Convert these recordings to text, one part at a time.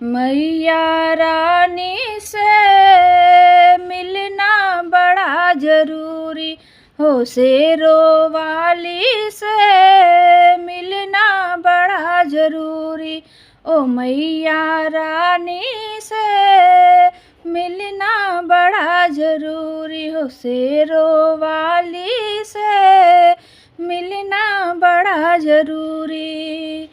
मैया रानी से मिलना बड़ा जरूरी हो, शेरों वाली से मिलना बड़ा जरूरी। ओ मैया रानी से मिलना बड़ा जरूरी हो, शेरों वाली से मिलना बड़ा जरूरी।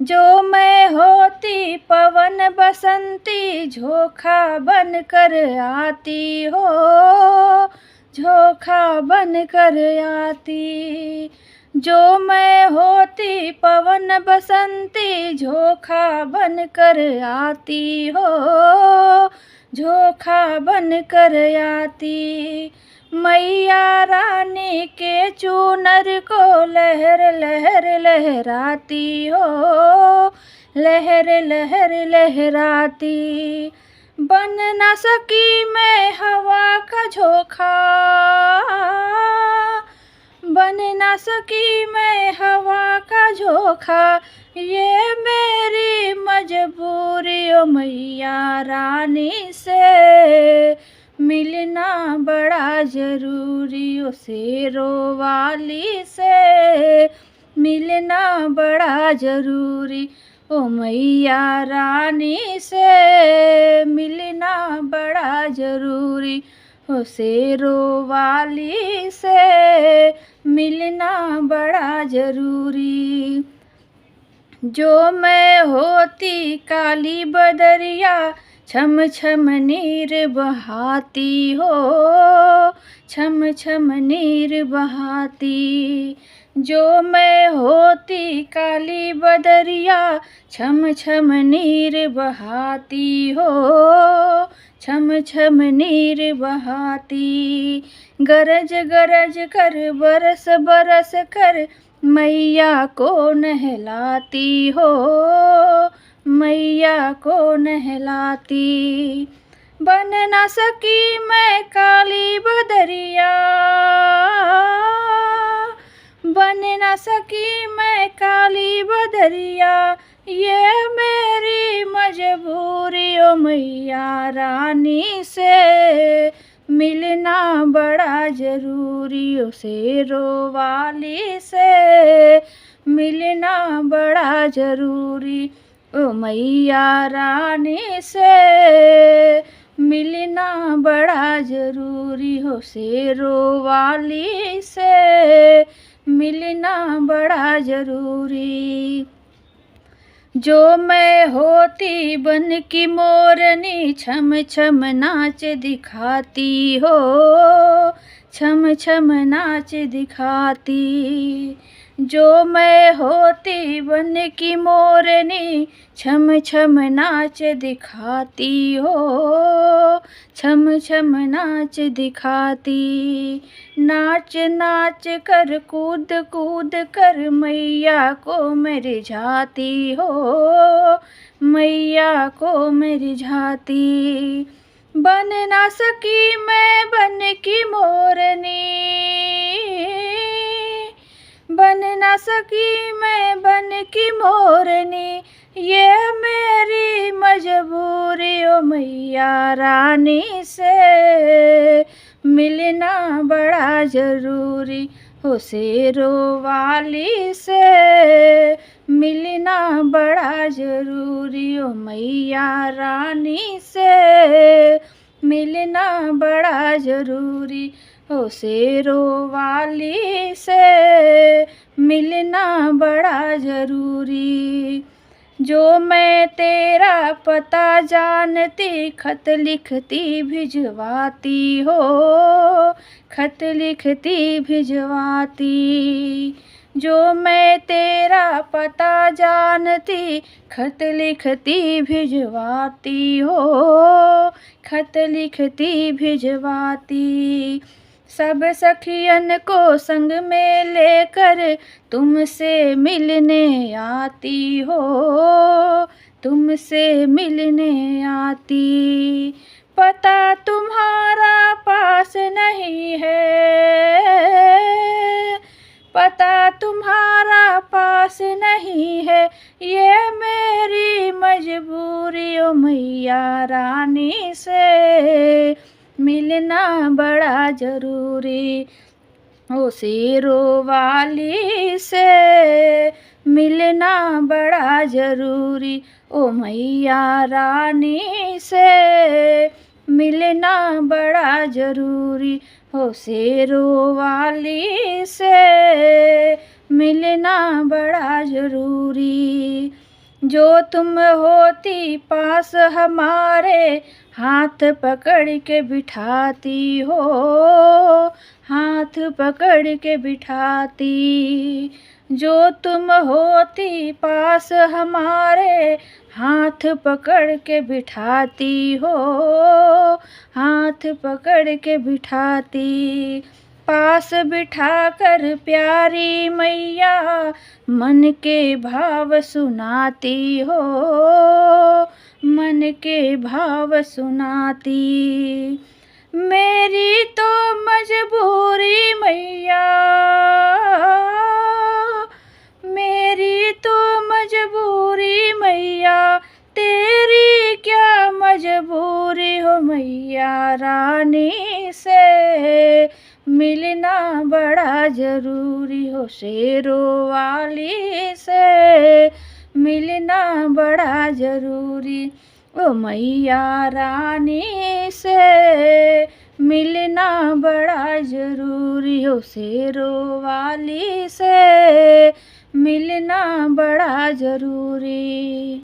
जो मैं होती पवन बसंती झोंका बन कर आती हो, झोंका बन कर आती। जो मैं होती पवन बसंती झोंका बन कर आती हो, झोंका बन कर आती। मैया रानी के चूनर को लहर लहर लहराती हो, लहर लहर लहराती। बन न सकी मैं हवा का झोंका, बन न सकी मैं हवा का झोंका। ये मेरी मजबूरी ओ मैया रानी से मिलना बड़ा जरूरी ओ, शेरों वाली से मिलना बड़ा जरूरी। ओ मैया रानी से मिलना बड़ा जरूरी हो, शेरों वाली से मिलना बड़ा जरूरी। जो मैं होती काली बदरिया छम छम नीर बहाती हो, छम छम नीर बहाती। जो मैं होती काली बदरिया छम छम नीर बहाती हो, छम छम नीर बहाती। गरज गरज कर बरस बरस कर मैया को नहलाती हो, मैया को नहलाती। बन न सकी मैं काली बदरिया, बन न सकी मैं काली बदरिया। ये मेरी मजबूरी ओ मैया रानी से मिलना बड़ा जरूरी ओ, शेरों वाली से मिलना बड़ा जरूरी ओ मैया रानी से मिलना बड़ा जरूरी हो, शेरों वाली से मिलना बड़ा जरूरी। जो मैं होती बन की मोरनी छम छम नाच दिखाती हो, छम छम नाच दिखाती। जो मैं होती बन की मोरनी छम छम नाच दिखाती हो, छम छम नाच दिखाती। नाच नाच कर कूद कूद कर मैया को मैं रिझाती हो, मैया को मैं रिझाती। बन ना सकी मैं बन की मोरनी, बन न सकी मैं बन की मोरनी। ये मेरी मजबूरी ओ मैया रानी से मिलना बड़ा जरूरी हो, शेरों वाली से मिलना बड़ा जरूरी ओ मैया रानी से मिलना बड़ा जरूरी हो, शेरों वाली से मिलना बड़ा जरूरी। जो मैं तेरा पता जानती खत लिखती भिजवाती हो, खत लिखती भिजवाती। जो मैं तेरा पता जानती खत लिखती भिजवाती हो, खत लिखती भिजवाती। सब सखियन को संग में लेकर तुमसे मिलने आती हो, तुमसे मिलने आती। पता तुम्हारा पास नहीं है, पता तुम्हारा पास नहीं है। ये मेरी मजबूरी मैया रानी से मिलना बड़ा जरूरी, ओ शेरों वाली से मिलना बड़ा जरूरी, ओ मैया रानी से मिलना बड़ा जरूरी, ओ शेरों वाली से मिलना बड़ा जरूरी। जो तुम होती पास हमारे हाथ पकड़ के बिठाती हो, हाथ पकड़ के बिठाती। जो तुम होती पास हमारे हाथ पकड़ के बिठाती हो, हाथ पकड़ के बिठाती। पास बिठाकर प्यारी मैया मन के भाव सुनाती हो, मन के भाव सुनाती। मेरी तो मजबूरी मैया, मेरी तो मजबूरी मैया, तेरी क्या मजबूरी हो मैया रानी से मिलना बड़ा जरूरी, हो शेरों वाली से मिलना बड़ा जरूरी, ओ मैया रानी से मिलना बड़ा जरूरी, हो शेरों वाली से मिलना बड़ा जरूरी।